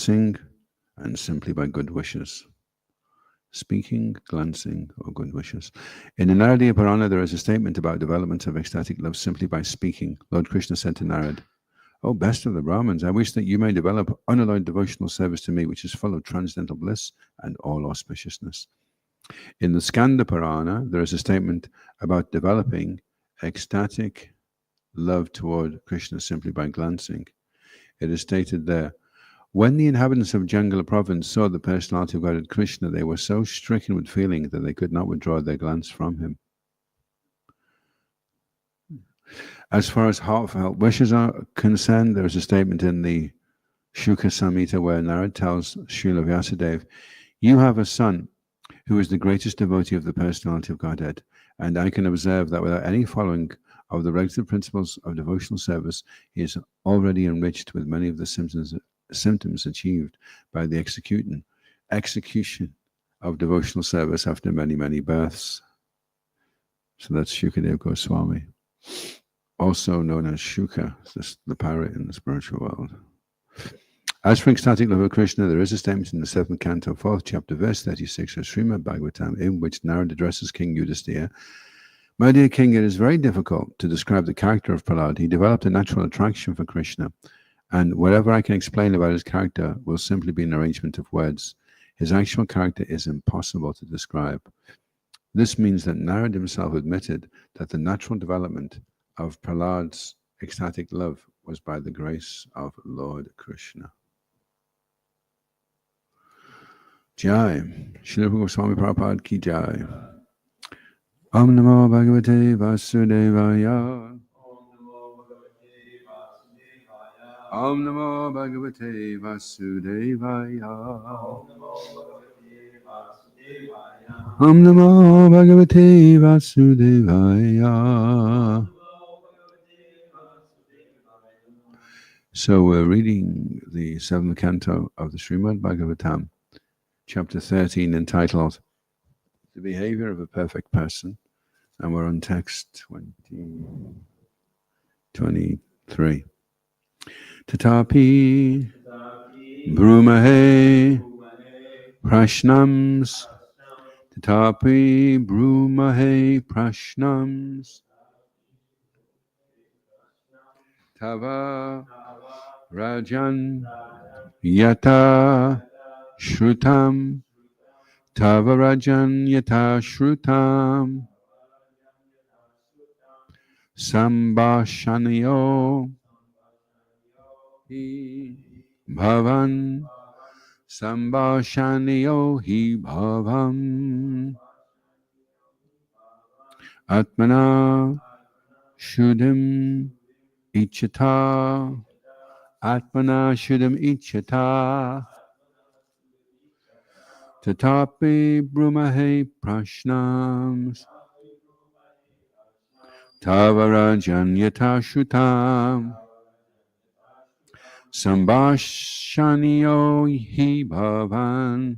glancing, and simply by good wishes. Speaking, glancing, or good wishes. In the Naradiya Purana, there is a statement about development of ecstatic love simply by speaking. Lord Krishna said to Narad, "O best of the Brahmins, I wish that you may develop unalloyed devotional service to me, which is full of transcendental bliss and all auspiciousness." In the Skanda Purana, there is a statement about developing ecstatic love toward Krishna simply by glancing. It is stated there, when the inhabitants of Jangala province saw the personality of Godhead Krishna, they were so stricken with feeling that they could not withdraw their glance from him. As far as heartfelt wishes are concerned, there is a statement in the Shuka Samhita where Narad tells Srila Vyasadeva, "You have a son who is the greatest devotee of the personality of Godhead, and I can observe that without any following of the regulative principles of devotional service, he is already enriched with many of the symptoms achieved by the execution of devotional service after many, many births." So that's Shukadeva Goswami, also known as Shuka, the parrot in the spiritual world. As for ecstatic love of Krishna, there is a statement in the 7th canto, 4th chapter, verse 36 of Srimad Bhagavatam, in which Narad addresses King Yudhisthira. "My dear king, it is very difficult to describe the character of Prahlad. He developed a natural attraction for Krishna, and whatever I can explain about his character will simply be an arrangement of words. His actual character is impossible to describe." This means that Narad himself admitted that the natural development of Prahlad's ecstatic love was by the grace of Lord Krishna. Jai. Srila Goswami Prabhupada ki jai. Om Namo Bhagavate Vasudevaya. Om Namo Bhagavate Vasudevaya. Om Namo Bhagavate Vasudevaya. So we're reading the 7th canto of the Srimad Bhagavatam, chapter 13, entitled The Behavior of a Perfect Person, and we're on text 23. Tatapi Brumahe Prashnams. Tatapi Brumahe Prashnams. Tava Rajan Yata Shrutam. Tava Rajan Yata Shrutam. Sambhashanayo hi bhavan. Sambhashanayo hi bhavam. Atmana Shuddhim Ichata. Atmana Shuddhim Ichata. Tatapi Brumahe Prashnams. Tavarajan Yata Shrutam. Sambhashaniyo hi bhavan.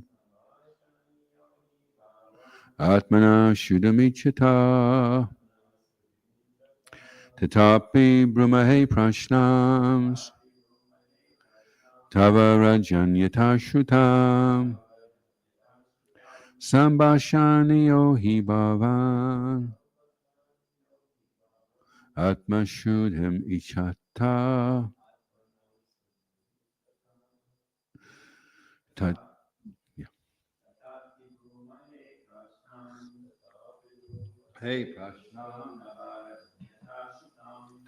Atmana Shuddhamichata. Tatapi Brumahe Prashnams. Tavarajan Yata Shrutam. Sambhashaniyo hi bhavan. Atma Shuddhim Ichata. Hey Prashna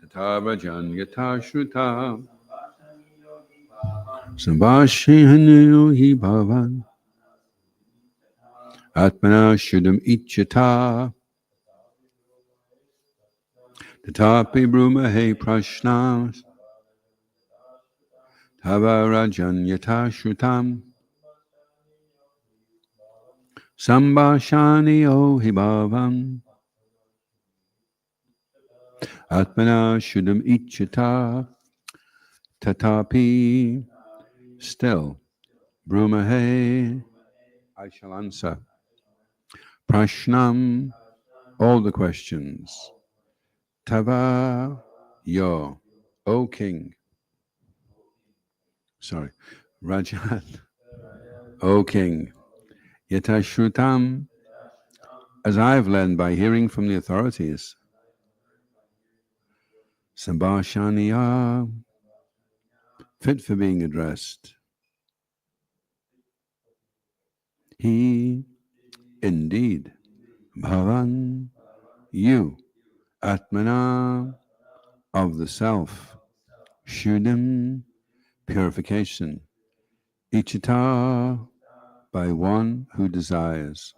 Tatavajan Yata Shrutam. Sambhashaniyo hi bhavan. Atmana Shuddham Ichata. Tatapi Brumahe Prashnams. Tavarajan Yata Shrutam. Sambhashaniyo hi bhavan. Atmana Shuddham Ichata. Tatapi. Still. Brumahe. I shall answer. Prashnam. All the questions. Tava. Your. O King. Sorry. Rajan, O king, yatashrutam, as I have learned by hearing from the authorities, sambhashaniya, fit for being addressed. He, indeed, bhavan, you, atmana, of the self, shuddhim, purification, ichita, by one who desires.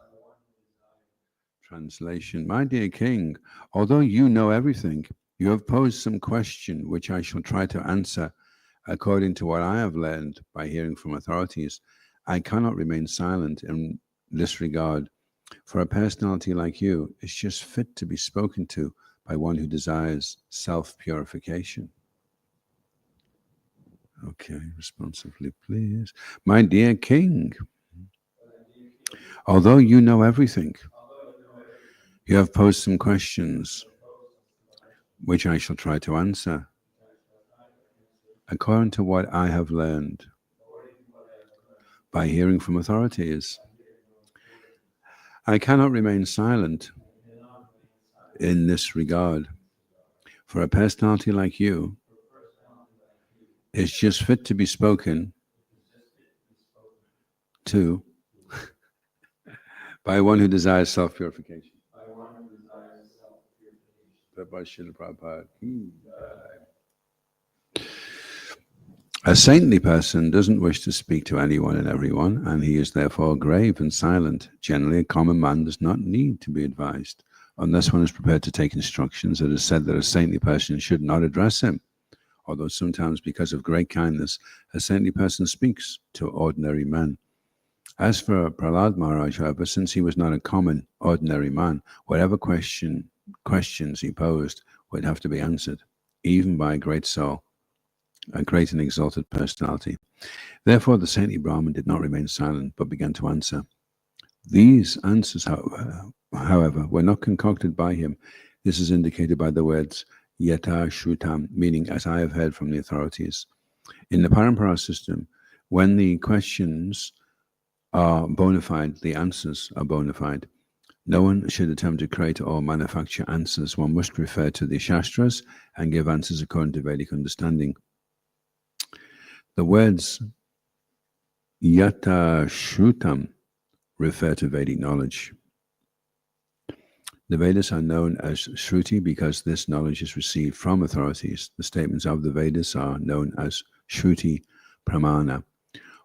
Translation: My dear king, although you know everything, you have posed some question which I shall try to answer according to what I have learned by hearing from authorities. I cannot remain silent in this regard, for a personality like you is just fit to be spoken to by one who desires self-purification. Okay, responsively, please. My dear king, although you know everything, you have posed some questions which I shall try to answer according to what I have learned by hearing from authorities. I cannot remain silent in this regard, for a personality like you is just fit to be spoken to by one who desires self-purification. A saintly person doesn't wish to speak to anyone and everyone, and he is therefore grave and silent. Generally, a common man does not need to be advised. Unless one is prepared to take instructions, it is said that a saintly person should not address him. Although sometimes, because of great kindness, a saintly person speaks to ordinary men. As for Prahlad Maharaj, however, since he was not a common, ordinary man, whatever questions he posed would have to be answered, even by a great soul, a great and exalted personality. Therefore, the saintly Brahmin did not remain silent, but began to answer. These answers, however, were not concocted by him. This is indicated by the words yata shrutam, meaning as I have heard from the authorities. In the parampara system, when the questions are bona fide, the answers are bona fide. No one should attempt to create or manufacture answers. One must refer to the Shastras and give answers according to Vedic understanding. The words yata shrutam refer to Vedic knowledge. The Vedas are known as Shruti because this knowledge is received from authorities. The statements of the Vedas are known as Shruti Pramana.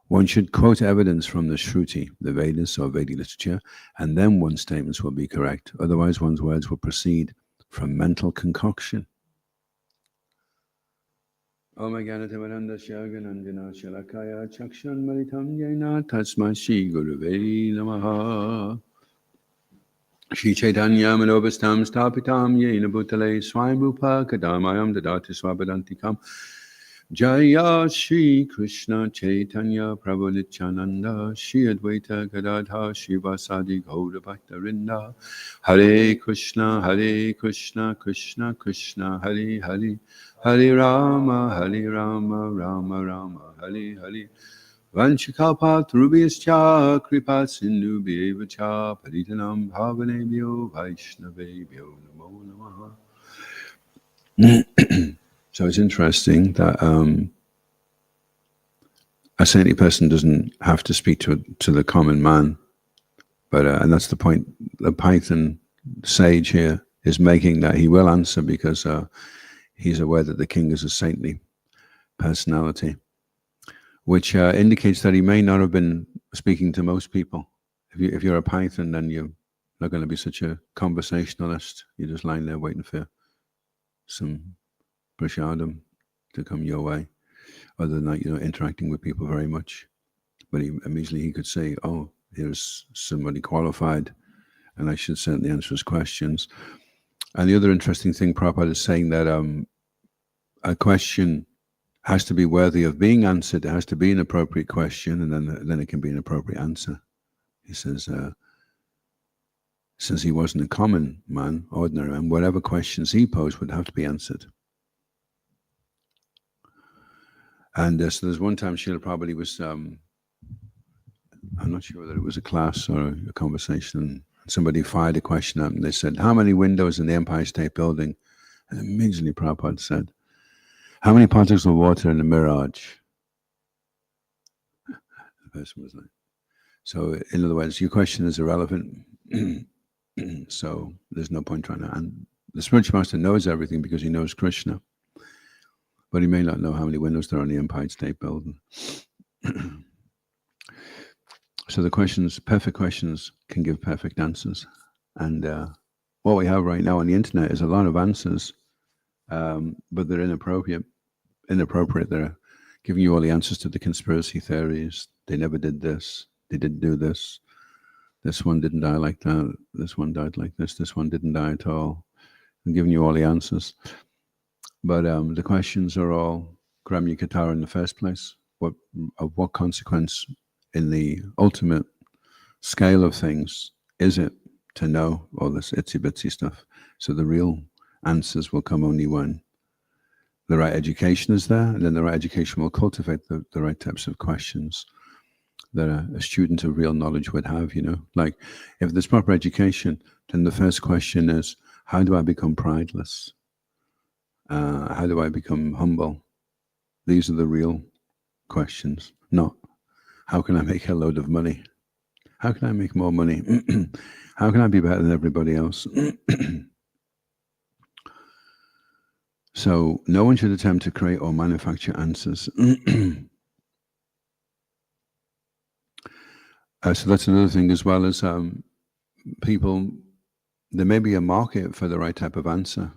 One should quote evidence from the Shruti, the Vedas or Vedic literature, and then one's statements will be correct. Otherwise, one's words will proceed from mental concoction. Om Gyanatavarandasya Gananjana Shalakaya Chakshan Maritam Yena Tasma Shri Gurave Namaha Shri Chaitanya Manobastam Stapitam Yena Bhutale Swayambhupa Kadamayam Dadati Swabadantikam Jaya Shri Krishna Chaitanya Prabhu Nityananda Shri Advaita Gadadha Shivasadi Gaura Bhaktarinda Hare Krishna Krishna Krishna Hare Hare Hare Rama Rama Rama Hare Hare Vanchikapatrubyascha Kripa Sindhubhyevacha Paritanam Bhavanebhyo Vaishnavebhyo Namo Namaha. So it's interesting that a saintly person doesn't have to speak to the common man, but and that's the point. The Python sage here is making, that he will answer because he's aware that the king is a saintly personality, which indicates that he may not have been speaking to most people. If you're a Python, then you're not going to be such a conversationalist. You're just lying there waiting for some prashadam to come your way, other than that, interacting with people very much. But immediately he could say, oh, here's somebody qualified, and I should certainly answer his questions. And the other interesting thing, Prabhupada is saying that a question has to be worthy of being answered. It has to be an appropriate question, and then it can be an appropriate answer. He says, since he wasn't a common man, ordinary man, whatever questions he posed would have to be answered. And so there's one time Srila Prabhupada was, I'm not sure whether it was a class or a conversation, somebody fired a question up and they said, how many windows in the Empire State Building? And immediately Prabhupada said, how many particles of water in the mirage? The person was like, so in other words, your question is irrelevant. So there's no point trying to, and the spiritual master knows everything because he knows Krishna, but he may not know how many windows there are in the Empire State Building. So the questions, perfect questions, can give perfect answers. And what we have right now on the internet is a lot of answers, but they're inappropriate. They're giving you all the answers to the conspiracy theories. They never did this. They didn't do this. This one didn't die like that. This one died like this. This one didn't die at all. I'm giving you all the answers. But the questions are all Gramya Katara in the first place. Of what consequence in the ultimate scale of things is it to know all this itsy bitsy stuff? So the real answers will come only when the right education is there, and then the right education will cultivate the right types of questions that a student of real knowledge would have, Like, if there's proper education, then the first question is, how do I become prideless? How do I become humble? These are the real questions, not how can I make a load of money? How can I make more money? How can I be better than everybody else? So no one should attempt to create or manufacture answers. So that's another thing as well as people, there may be a market for the right type of answer.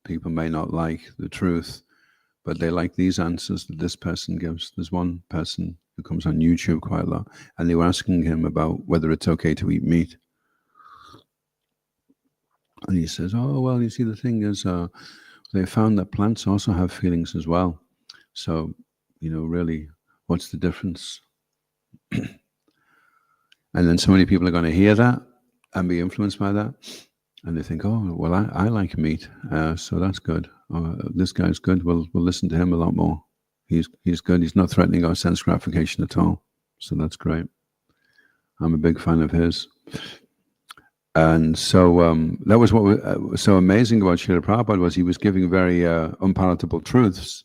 People may not like the truth, but they like these answers that this person gives. There's one person who comes on YouTube quite a lot, and they were asking him about whether it's okay to eat meat. And he says, oh, well, you see, the thing is, they found that plants also have feelings as well. So, really, what's the difference? And then so many people are going to hear that and be influenced by that. And they think, oh, well, I like meat, so that's good. This guy's good. We'll listen to him a lot more. He's good. He's not threatening our sense gratification at all. So that's great. I'm a big fan of his. And so that was what was so amazing about Srila Prabhupada, was he was giving very unpalatable truths.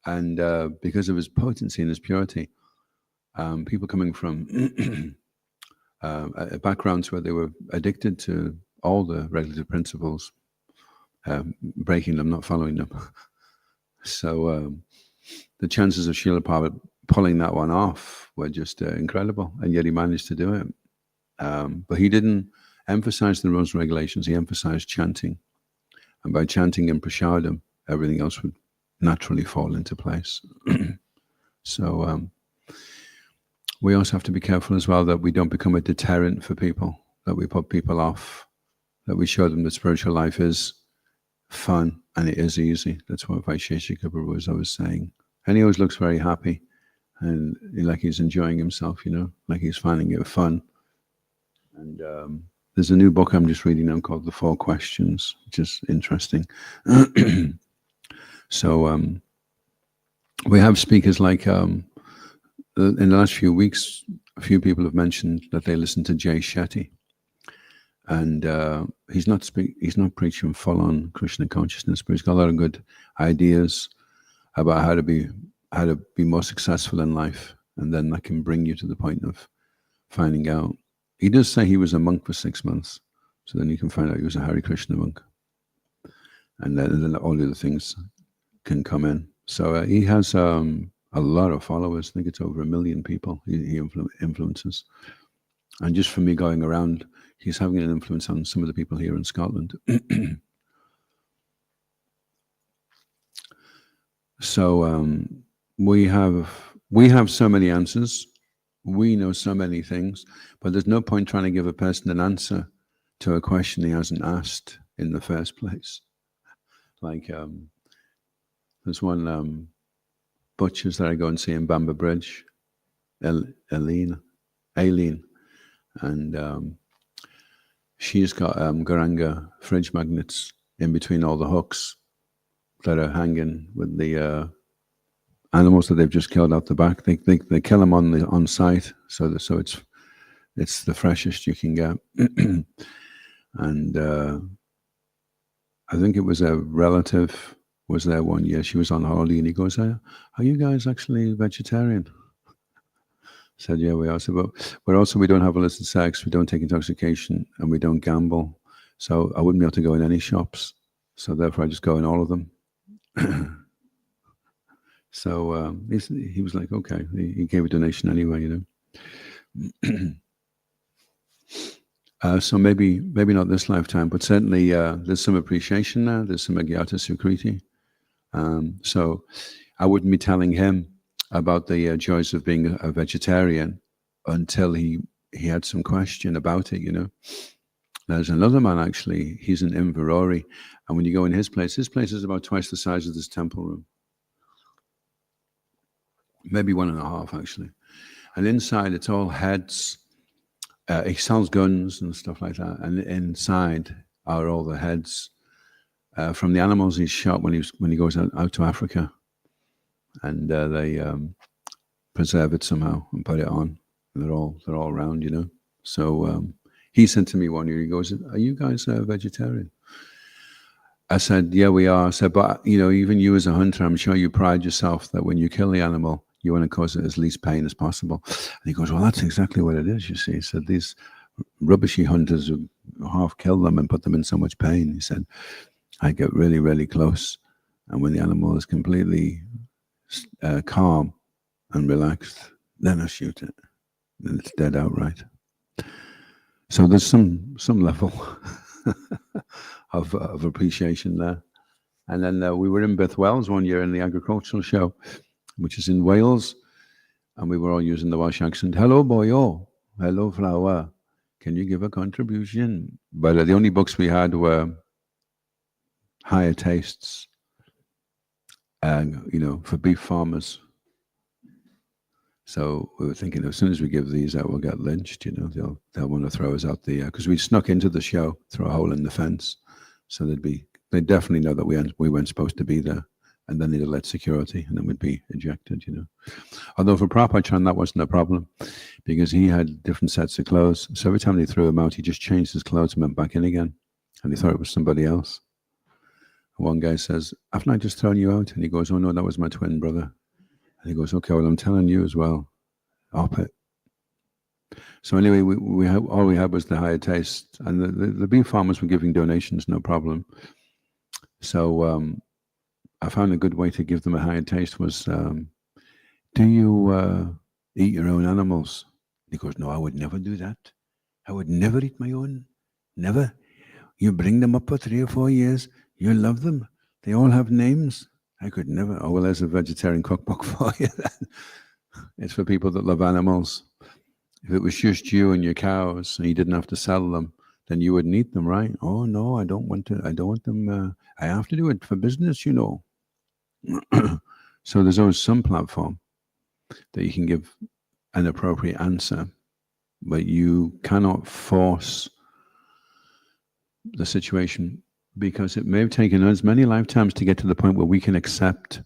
And because of his potency and his purity, people coming from backgrounds where they were addicted to all the regulative principles, breaking them, not following them. So the chances of Srila Prabhupada pulling that one off were just incredible, and yet he managed to do it. But he didn't emphasize the rules and regulations, he emphasized chanting. And by chanting in prasadam, everything else would naturally fall into place. So we also have to be careful as well that we don't become a deterrent for people, that we put people off, that we show them that spiritual life is fun and it is easy. That's what Vaisheshika Prabhu was always saying. And he always looks very happy and like he's enjoying himself, like he's finding it fun. And there's a new book I'm just reading now called The 4 Questions, which is interesting. So we have speakers like, in the last few weeks, a few people have mentioned that they listen to Jay Shetty. And he's not preaching full on Krishna consciousness, but he's got a lot of good ideas about how to be more successful in life, and then that can bring you to the point of finding out. He does say he was a monk for 6 months, so then you can find out he was a Hare Krishna monk, and then all the other things can come in. So he has a lot of followers. I think it's over 1 million people he influences, and just from me going around, he's having an influence on some of the people here in Scotland. So we have so many answers. We know so many things, but there's no point trying to give a person an answer to a question he hasn't asked in the first place. Like there's one butcher's that I go and see in Bamber Bridge, Aileen, and she's got Garanga fridge magnets in between all the hooks that are hanging with the animals that they've just killed out the back. They kill them on site, so it's the freshest you can get. And I think it was a relative was there one year. She was on holiday, and he goes, "Are you guys actually vegetarian?" I said, "Yeah, we are." So, but also we don't have illicit sex, we don't take intoxication, and we don't gamble. So I wouldn't be able to go in any shops. So therefore, I just go in all of them. So he was like, okay. He gave a donation anyway, So maybe not this lifetime, but certainly there's some appreciation there. There's some agyata sukriti. So I wouldn't be telling him about the joys of being a vegetarian until he had some question about it, There's another man, actually. He's in Inverori. And when you go in his place is about twice the size of this temple room. Maybe 1.5, actually. And inside, it's all heads. He sells guns and stuff like that. And inside are all the heads from the animals he's shot when he goes out to Africa. And they preserve it somehow and put it on. And they're all around, So he said to me one year, he goes, "Are you guys vegetarian?" I said, "Yeah, we are." I said, "But, even you as a hunter, I'm sure you pride yourself that when you kill the animal, you want to cause it as least pain as possible." And he goes, "Well, that's exactly what it is, you see." He said, "These rubbishy hunters who half kill them and put them in so much pain." He said, "I get really, really close. And when the animal is completely calm and relaxed, then I shoot it. And it's dead outright." So there's some level of appreciation there. And then we were in Beth Wells one year in the agricultural show, which is in Wales, and we were all using the Welsh accent. "Hello, boyo. Hello, flower. Can you give a contribution?" But the only books we had were higher tastes, for beef farmers. So we were thinking, as soon as we give these out, we'll get lynched. They'll want to throw us out because we snuck into the show through a hole in the fence. So they'd definitely know that we weren't supposed to be there, and then they'd alert security, and then we'd be ejected. Although for Prabhupada, that wasn't a problem because he had different sets of clothes. So every time they threw him out, he just changed his clothes and went back in again, and they thought it was somebody else. And one guy says, "Haven't I just thrown you out?" And he goes, "Oh no, that was my twin brother." And he goes, "Okay, well, I'm telling you as well. Op it." So anyway, all we had was the higher taste, and the beef farmers were giving donations, no problem. So I found a good way to give them a higher taste was, "Do you eat your own animals?" He goes, "No, I would never do that. I would never eat my own. Never. You bring them up for 3 or 4 years. You love them. They all have names. I could never." "Oh, well, there's a vegetarian cookbook for you then." It's for people that love animals. If it was just you and your cows and you didn't have to sell them, then you wouldn't eat them, right? "Oh, no, I don't want to. I don't want them. I have to do it for business, So there's always some platform that you can give an appropriate answer, but you cannot force the situation, because it may have taken us many lifetimes to get to the point where we can accept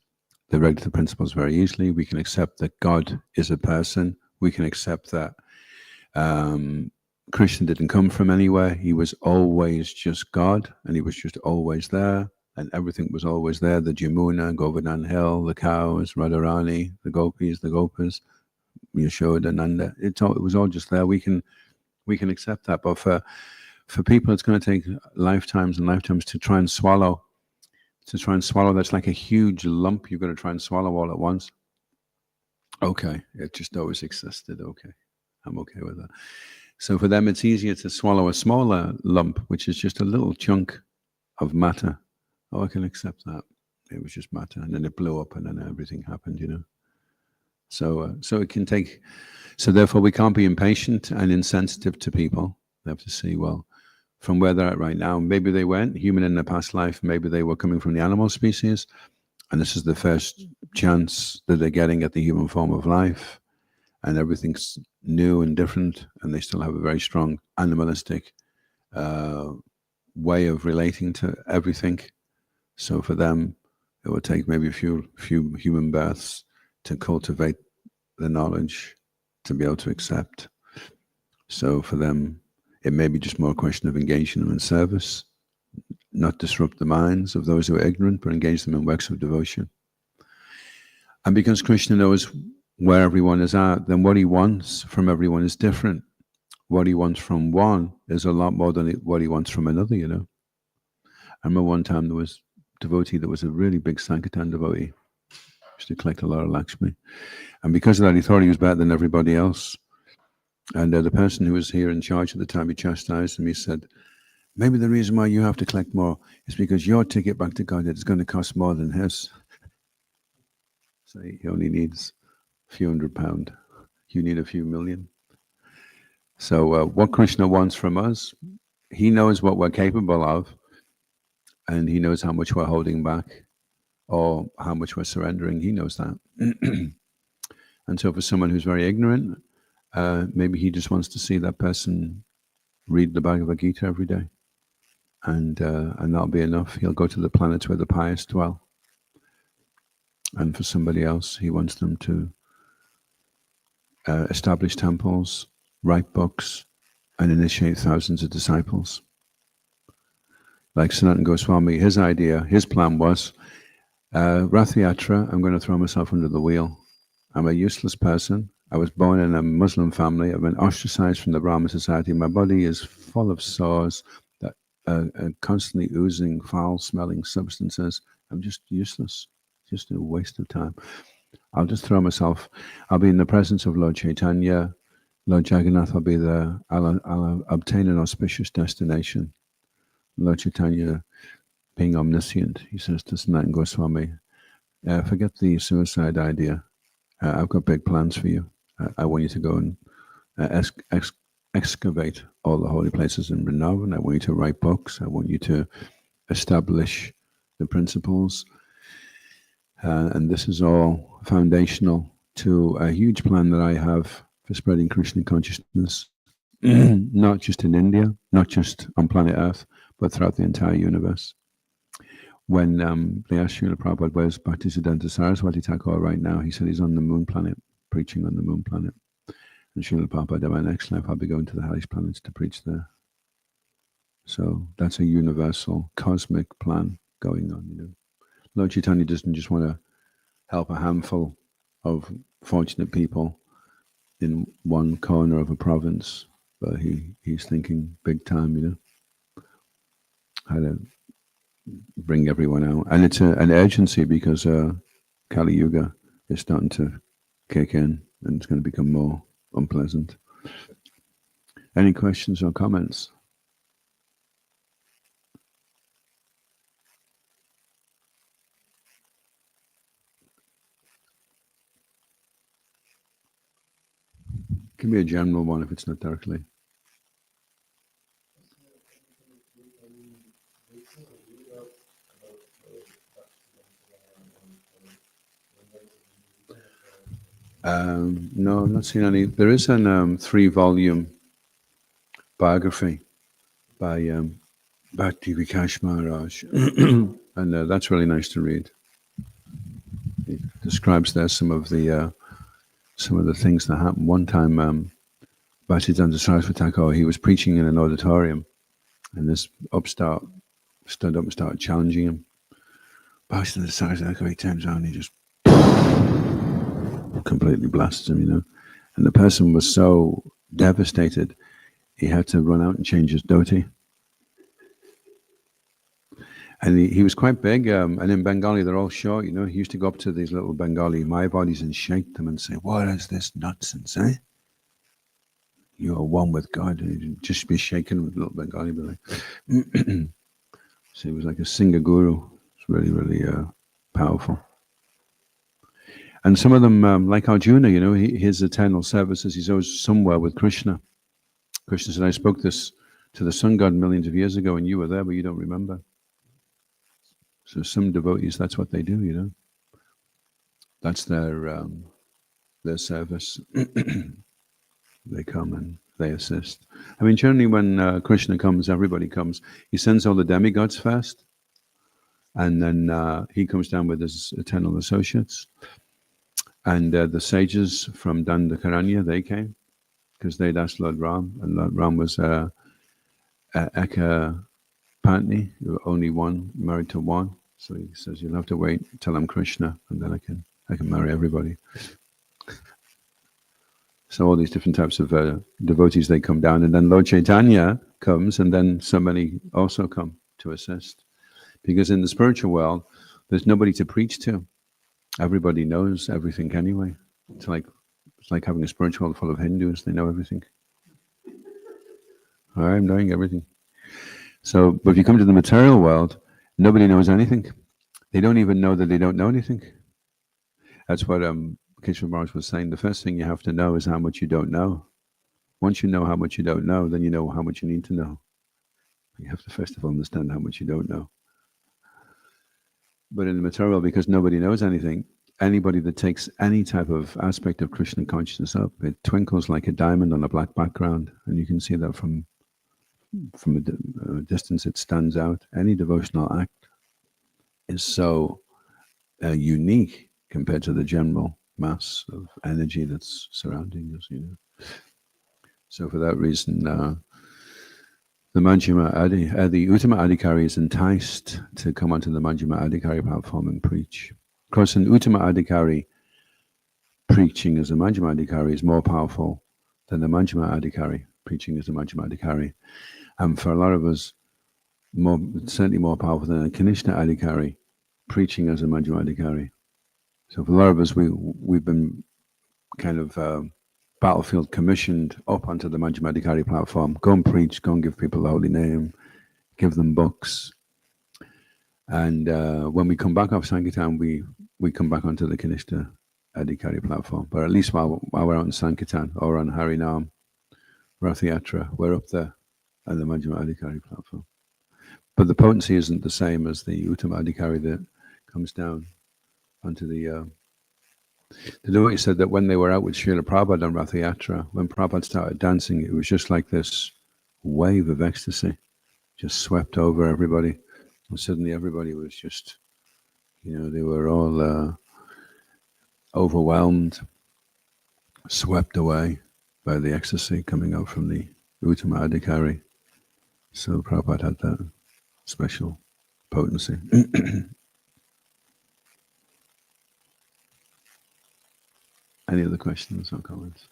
the regular principles very easily. We can accept that God is a person. We can accept that Krishna didn't come from anywhere. He was always just God, and he was just always there, and everything was always there. The Jamuna, Govardhan Hill, the cows, Radharani, the gopis, the gopas, Yashoda, Nanda. It was all just there. We can accept that, but for people, it's going to take lifetimes and lifetimes to try and swallow. That's like a huge lump you've got to try and swallow all at once. Okay, it just always existed. Okay, I'm okay with that. So for them, it's easier to swallow a smaller lump, which is just a little chunk of matter. Oh, I can accept that. It was just matter, and then it blew up, and then everything happened. So it can take. So therefore, we can't be impatient and insensitive to people. They have to see, well, from where they're at right now, maybe they weren't human in their past life. Maybe they were coming from the animal species, and this is the first chance that they're getting at the human form of life, and everything's new and different, and they still have a very strong animalistic way of relating to everything. So for them, it will take maybe a few human births to cultivate the knowledge to be able to accept. So for them, it may be just more a question of engaging them in service, not disrupt the minds of those who are ignorant, but engage them in works of devotion. And because Krishna knows where everyone is at, then what he wants from everyone is different. What he wants from one is a lot more than what he wants from another, you know. I remember one time there was a devotee that was a really big Sankirtan devotee. Used to collect a lot of Lakshmi. And because of that, he thought he was better than everybody else. And the person who was here in charge at the time, he chastised him. He said, maybe the reason why you have to collect more is because your ticket back to God is going to cost more than his. So he only needs a few £100. You need a few million. So what Krishna wants from us, he knows what we're capable of, and he knows how much we're holding back or how much we're surrendering. He knows that. And so for someone who's very ignorant, maybe he just wants to see that person read the Bhagavad Gita every day. And that'll be enough. He'll go to the planets where the pious dwell. And for somebody else, he wants them to establish temples, write books, and initiate thousands of disciples. Like Sanatana Goswami, his idea, his plan was, Rath Yatra, I'm going to throw myself under the wheel. I'm a useless person. I was born in a Muslim family. I've been ostracized from the Brahmin society. My body is full of sores that are constantly oozing foul-smelling substances. I'm just useless. Just a waste of time. I'll just throw myself. I'll be in the presence of Lord Chaitanya. Lord Jagannath will be there. I'll obtain an auspicious destination. Lord Chaitanya, being omniscient, he says to Sanatana Goswami, forget the suicide idea. I've got big plans for you. I want you to go and excavate all the holy places in Vrindavan. I want you to write books. I want you to establish the principles. And this is all foundational to a huge plan that I have for spreading Krishna consciousness, not just in India, not just on planet Earth, but throughout the entire universe. When they asked Srila Prabhupada, where's Bhaktisiddhanta Saraswati Thakur right now? He said he's on the moon planet, preaching on the moon planet. And Srila Prabhupada, in my next life, I'll be going to the hellish planets to preach there. So that's a universal, cosmic plan going on, you know. Lord Chaitanya doesn't just want to help a handful of fortunate people in one corner of a province, but he's thinking big time, you know, how to bring everyone out. And it's an urgency because Kali Yuga is starting to kick in and it's going to become more unpleasant. Any questions or comments? Give me a general one if it's not directly. No, I'm not seeing any. There is an 3-volume biography by Bhakti Vikash Maharaj, and that's really nice to read. It describes there some of the things that happened. One time, Bhaktisiddhanta Saraswati Thakur, he was preaching in an auditorium, and this upstart stood up and started challenging him. Bhaktisiddhanta Saraswati Thakur, he turns around and he just completely blasts him, you know. And the person was so devastated, he had to run out and change his dhoti. And he was quite big, and in Bengali they're all short, you know. He used to go up to these little Bengali Mayavadis and shake them and say, "What is this nonsense, eh? You are one with God." And he'd just be shaken with little Bengali, but like, so he was like a singer guru. It's really, really powerful. And some of them, like Arjuna, you know, his eternal services, he's always somewhere with Krishna. Krishna said, "I spoke this to the sun god millions of years ago, and you were there, but you don't remember." So some devotees, that's what they do, you know. That's their service. They come and they assist. I mean, generally when Krishna comes, everybody comes. He sends all the demigods first, and then he comes down with his eternal associates. And the sages from Dandakaranya, they came because they'd asked Lord Ram, and Lord Ram was Eka Patni, only one, married to one. So he says, you'll have to wait till I'm Krishna, and then I can marry everybody. So all these different types of devotees, they come down, and then Lord Chaitanya comes, and then so many also come to assist. Because in the spiritual world, there's nobody to preach to. Everybody knows everything anyway. It's like having a spiritual world full of Hindus. They know everything. I'm knowing everything. So, but if you come to the material world, nobody knows anything. They don't even know that they don't know anything. That's what Krishna Maharaj was saying. The first thing you have to know is how much you don't know. Once you know how much you don't know, then you know how much you need to know. You have to first of all understand how much you don't know. But in the material world, because nobody knows anything, anybody that takes any type of aspect of Krishna consciousness up, it twinkles like a diamond on a black background, and you can see that from a distance. It stands out. Any devotional act is so unique compared to the general mass of energy that's surrounding us. So for that reason, the Majjhima the Uttama Adhikari is enticed to come onto the Majjhima Adhikari platform and preach. Of course, an Uttama Adhikari preaching as a Majjhima Adhikari is more powerful than the Majjhima Adhikari preaching as a Majjhima Adhikari. And for a lot of us, certainly more powerful than a Kanishna Adhikari preaching as a Majjhima Adhikari. So for a lot of us, we've been kind of battlefield commissioned up onto the Majjhima Adhikari platform. Go and preach, go and give people the holy name, give them books. And when we come back off Sankirtan, we come back onto the Kanishna Adhikari platform. But at least while we're out in Sankirtan or on Harinam, Rath Yatra, we're up there at the Majjhima Adhikari platform. But the potency isn't the same as the Uttama Adhikari that comes down onto the devotee said that when they were out with Srila Prabhupada on Rath Yatra, when Prabhupada started dancing, it was just like this wave of ecstasy, just swept over everybody. And suddenly everybody was just, they were all overwhelmed, swept away by the ecstasy coming out from the Uttama Adhikari. So Prabhupada had that special potency. Any other questions or comments?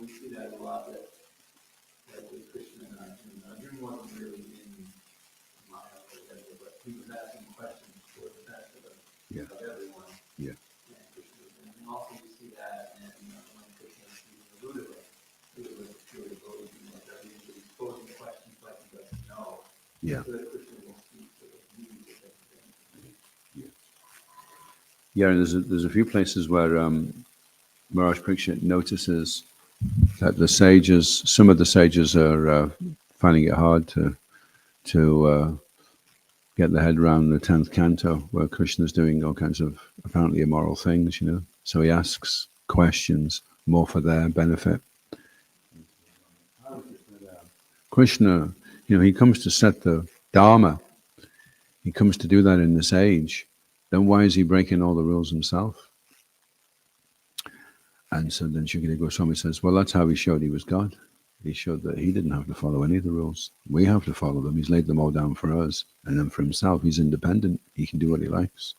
We see that a lot that with Krishna and Arjuna wasn't really in Maya or whatever, but he was asking questions for the benefit of everyone. Yeah. And also we see that when Krishna is using the Buddha was purely devoted, he's posing questions like he doesn't know. Yeah. So that Krishna will speak to the needs of everything. Yeah, and there's a few places where Maharaj Parikshit notices that some of the sages are finding it hard to get their head around the 10th canto, where Krishna's doing all kinds of apparently immoral things, So he asks questions more for their benefit. Krishna, he comes to set the Dharma. He comes to do that in this age. Then why is he breaking all the rules himself? And so then Shukadeva Goswami says, well, that's how he showed he was God. He showed that he didn't have to follow any of the rules. We have to follow them. He's laid them all down for us. And then for himself, he's independent. He can do what he likes.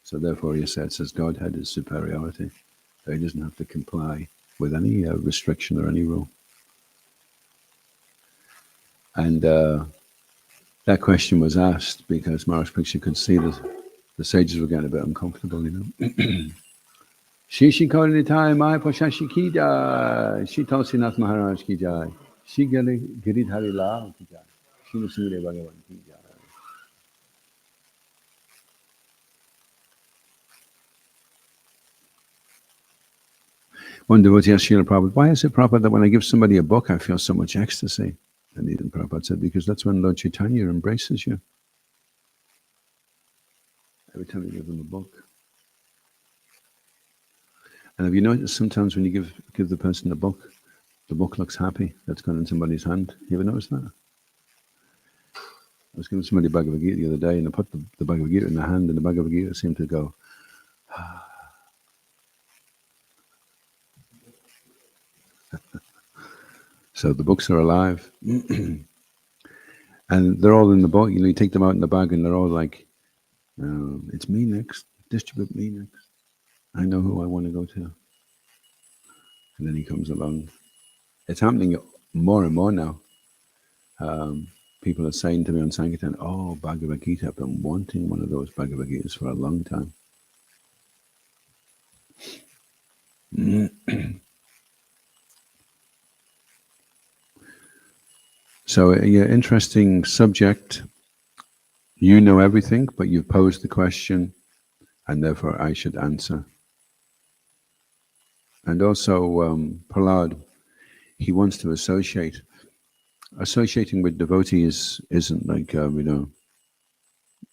So therefore, he says Godhead is superiority. So he doesn't have to comply with any restriction or any rule. And that question was asked because Maharaj Parikshit could see that the sages were getting a bit uncomfortable, Shishi Karnitai Mai Pashashi Ki Jai, Shi Tulsinath Maharaj Ki Jai, Shi Giridhari Lal Ki Jai, Shi Nusure Bhagavan Ki Jai. One devotee asked Srila Prabhupada, why is it, Prabhupada, that when I give somebody a book, I feel so much ecstasy? And even Prabhupada said, because that's when Lord Chaitanya embraces you. Every time you give them a book. And have you noticed sometimes when you give the person a book, The book looks happy. That's gone in somebody's hand. You ever notice that? I was giving somebody Bhagavad Gita the other day, and I put the Bhagavad Gita in their hand, and the Bhagavad Gita seemed to go. So the books are alive. And they're all in the book. You take them out in the bag, and they're all like, it's me next. Distribute me next. I know who I want to go to. And then he comes along. It's happening more and more now. People are saying to me on Sankirtan, oh, Bhagavad Gita, I've been wanting one of those Bhagavad Gitas for a long time. So, yeah, interesting subject. You know everything, but you've posed the question, and therefore I should answer. And also, Prahlad, he wants to associate. Associating with devotees isn't like,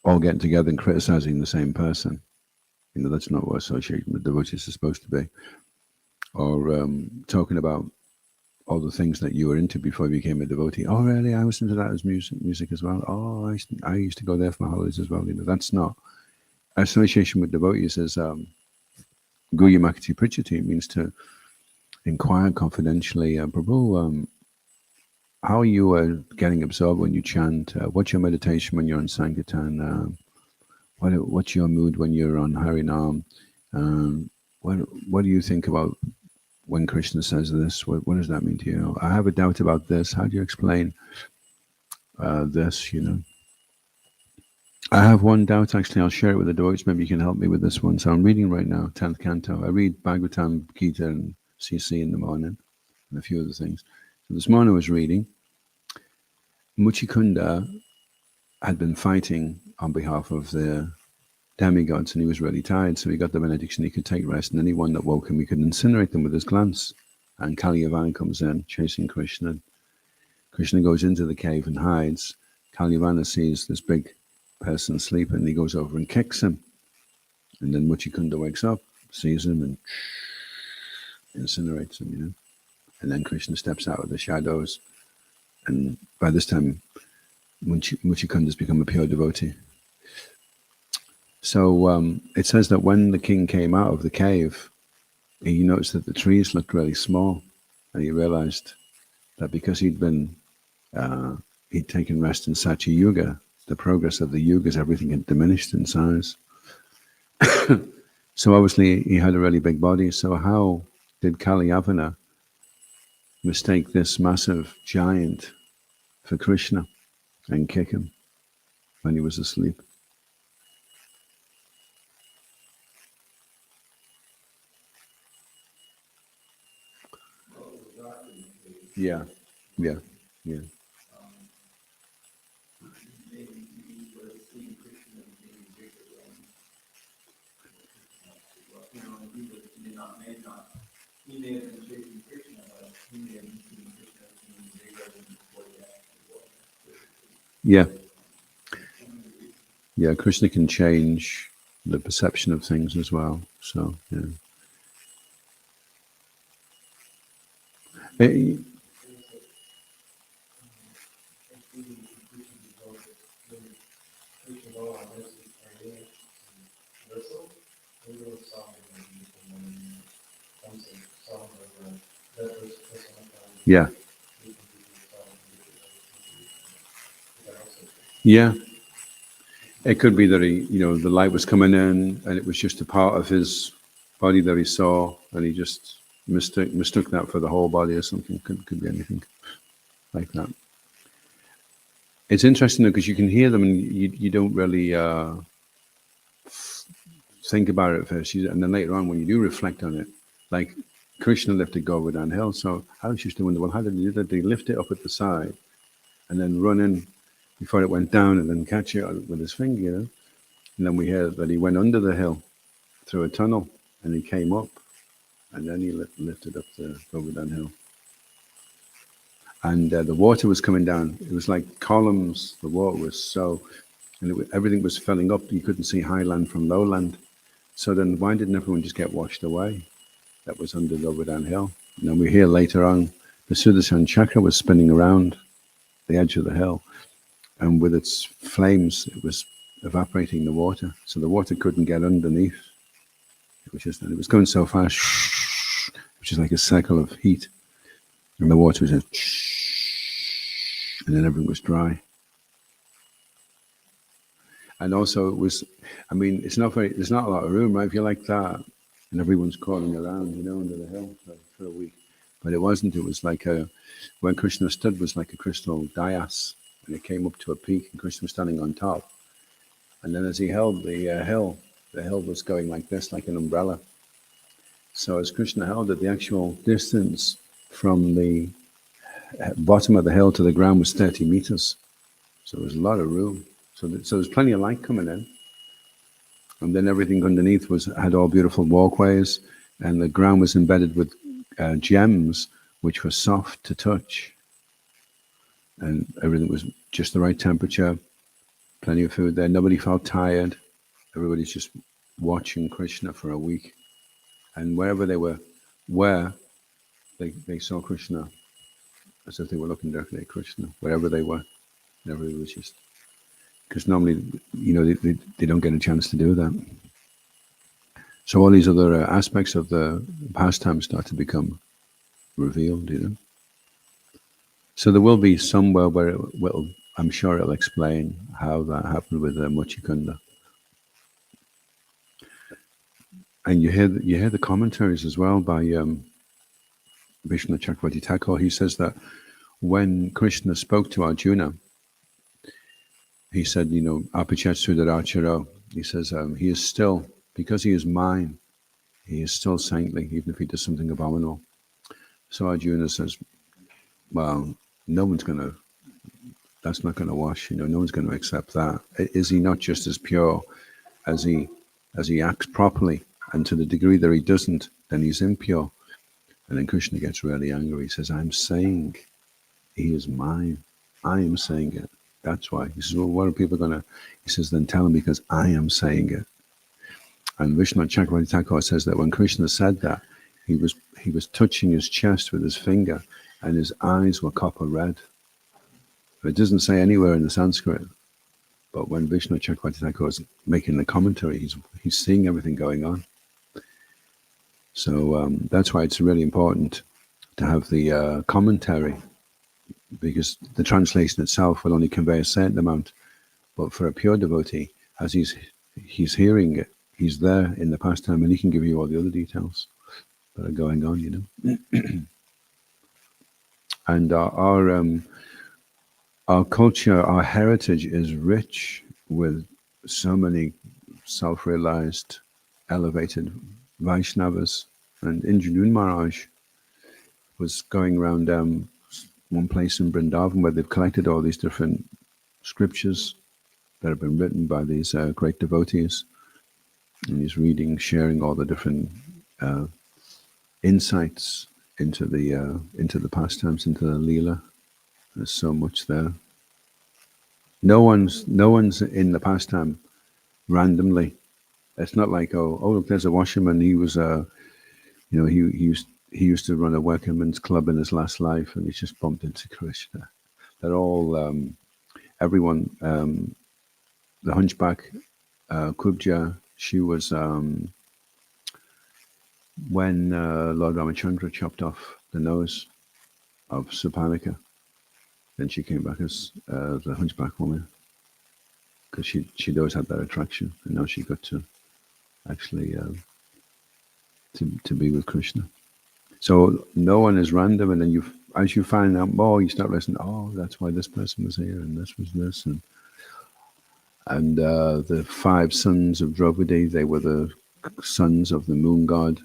all getting together and criticizing the same person. That's not what associating with devotees is supposed to be. Or talking about all the things that you were into before you became a devotee. Oh, really? I was into that as music as well. Oh, I used to go there for my holidays as well. That's not. Association with devotees is Guya Makati Prichati. It means to inquire confidentially, Prabhu, how are you getting absorbed when you chant? What's your meditation when you're on Sankirtan? What's your mood when you're on Harinam? What do you think about when Krishna says this? What does that mean to you? I have a doubt about this. How do you explain this? I have one doubt, actually. I'll share it with the devotees. Maybe you can help me with this one. So I'm reading right now, 10th canto. I read Bhagavatam, Gita, and CC in the morning, and a few other things. So this morning I was reading. Muchikunda had been fighting on behalf of the demigods, and he was really tired, so he got the benediction he could take rest, and anyone that woke him, he could incinerate them with his glance. And Kalyavana comes in, chasing Krishna. Krishna goes into the cave and hides. Kalyavana sees this big person sleeping, and he goes over and kicks him. And then Muchikunda wakes up, sees him, and incinerates him, And then Krishna steps out of the shadows, and by this time, Muchikunda's become a pure devotee. So it says that when the king came out of the cave, he noticed that the trees looked really small, and he realized that because he'd taken rest in Satya Yuga, the progress of the yugas, everything had diminished in size. So obviously he had a really big body. So how did Kalyavana mistake this massive giant for Krishna and kick him when he was asleep? Yeah. He may have been chasing Krishna, but he may have been seeing Krishna as being bigger than what he actually was. Yeah, Krishna can change the perception of things as well. So, yeah. Yeah. Yeah. It could be that the light was coming in and it was just a part of his body that he saw, and he just mistook that for the whole body or something. Could be anything like that. It's interesting though, because you can hear them and you don't really think about it at first, and then later on when you do reflect on it, like Krishna lifted Govardhan Hill. So I was used to wonder, well, how did he do that? Did he lift it up at the side and then run in before it went down and then catch it with his finger, And then we hear that he went under the hill through a tunnel and he came up and then he lifted up the Govardhan Hill. And the water was coming down. It was like columns. The water was everything was filling up. You couldn't see highland from lowland. So then why didn't everyone just get washed away? That was under Govardhan Hill. And then we hear later on, the Sudarshan chakra was spinning around the edge of the hill, and with its flames, it was evaporating the water, so the water couldn't get underneath. It was going so fast, which is like a circle of heat, and the water was just, and then everything was dry. And also, it was, I mean, there's not a lot of room, right? If you're like that, and everyone's crawling around, under the hill for a week. But it wasn't. It was like when Krishna stood, was like a crystal dais, and it came up to a peak, and Krishna was standing on top. And then as he held the hill was going like this, like an umbrella. So as Krishna held it, the actual distance from the bottom of the hill to the ground was 30 meters. So there was a lot of room. So there's plenty of light coming in. And then everything underneath had all beautiful walkways, and the ground was embedded with gems, which were soft to touch. And everything was just the right temperature, plenty of food there. Nobody felt tired. Everybody's just watching Krishna for a week. And wherever they were, they saw Krishna as if they were looking directly at Krishna, wherever they were. Everybody was just, because normally, they don't get a chance to do that. So all these other aspects of the pastime start to become revealed, So there will be somewhere where I'm sure it'll explain how that happened with Muchikunda. And you hear the commentaries as well by Vishnu Chakravarti Thakur. He says that when Krishna spoke to Arjuna, he said, Apichat Sudaracharo. He says, he is still, because he is mine, he is still saintly, even if he does something abominable. So Arjuna says, well, that's not going to wash, no one's going to accept that. Is he not just as pure as he acts properly? And to the degree that he doesn't, then he's impure. And then Krishna gets really angry. He says, I'm saying he is mine. I am saying it. That's why. He says, well, what are people going to... He says, then tell him, because I am saying it. And Vishnu Chakravarti Thakur says that when Krishna said that, he was touching his chest with his finger, and his eyes were copper red. It doesn't say anywhere in the Sanskrit, but when Vishnu Chakravarti Thakur is making the commentary, he's seeing everything going on. So that's why it's really important to have the commentary, because the translation itself will only convey a certain amount. But for a pure devotee, as he's hearing it, he's there in the pastime, and he can give you all the other details that are going on, And our culture, our heritage is rich with so many self-realized, elevated Vaishnavas. And Indrajun Maharaj was going around one place in Vrindavan where they've collected all these different scriptures that have been written by these great devotees. And he's reading, sharing all the different insights into the pastimes, into the Leela. There's so much there. No one's in the pastime randomly. It's not like oh look, there's a washerman. He was he used to run a workman's club in his last life, and he's just bumped into Krishna. They're all everyone. The hunchback Kubja. She was when Lord Ramachandra chopped off the nose of Supanika. Then she came back as the hunchback woman, because she'd always had that attraction, and now she got to actually to be with Krishna. So no one is random, and then as you find out more, you start listening. Oh, that's why this person was here, and this was this, and the 5 sons of Draupadi, they were the sons of the moon god,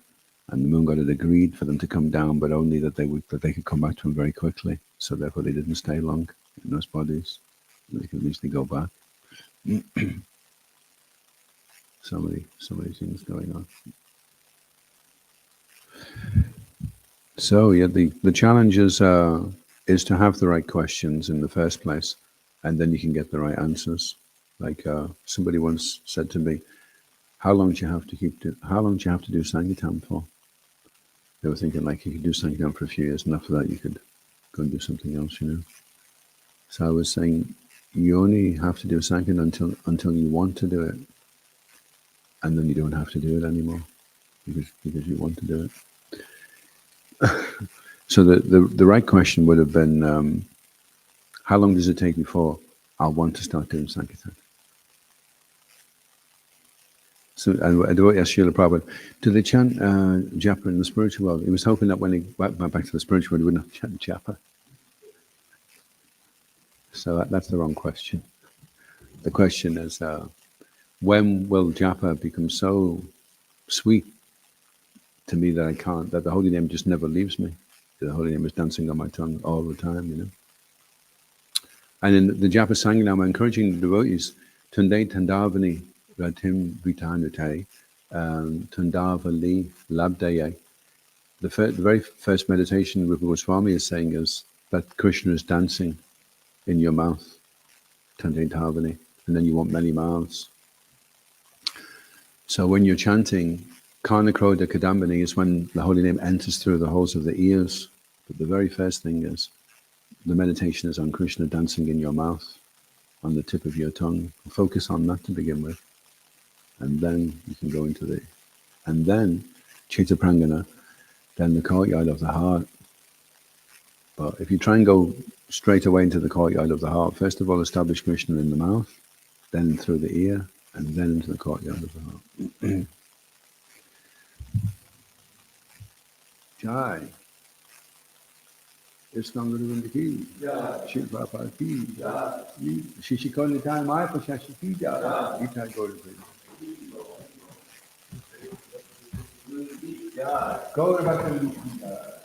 and the moon god had agreed for them to come down, but only that they could come back to him very quickly. So therefore, they didn't stay long in those bodies. They could easily go back. So many things going on. So yeah, the challenge is to have the right questions in the first place, and then you can get the right answers. Like somebody once said to me, "How long do you have to do Sankirtan for?" They were thinking like you could do Sankirtan for a few years, and after that you could go and do something else, So I was saying, you only have to do Sankirtan until you want to do it, and then you don't have to do it anymore because you want to do it. So the right question would have been, how long does it take before I'll want to start doing Sankirtan? So, and I do ask Srila Prabhupada, do they chant japa in the spiritual world? He was hoping that when he went back to the spiritual world, he wouldn't chant japa. So that's the wrong question. The question is, when will japa become so sweet to me that the holy name just never leaves me? The holy name is dancing on my tongue all the time, And in the japa sangam, I'm encouraging the devotees, Tunde Tandavani Ratim Vitanute, Tundavali Labdaye. The very first meditation Rupa Goswami is saying is that Krishna is dancing in your mouth, Tunde Tandavani, and then you want many mouths. So when you're chanting, Karna Krodha Kadambani is when the holy name enters through the holes of the ears. But the very first thing is, the meditation is on Krishna dancing in your mouth, on the tip of your tongue. Focus on that to begin with. And then you can go into and then Chitta Prangana, then the courtyard of the heart. But if you try and go straight away into the courtyard of the heart, first of all establish Krishna in the mouth, then through the ear, and then into the courtyard of the heart. Jai. Islam Guru ki, Shri Prabhupada ki, Shishikon Nitai Maya Pashashi ki, Nitai Gauri Gauri Bhakti.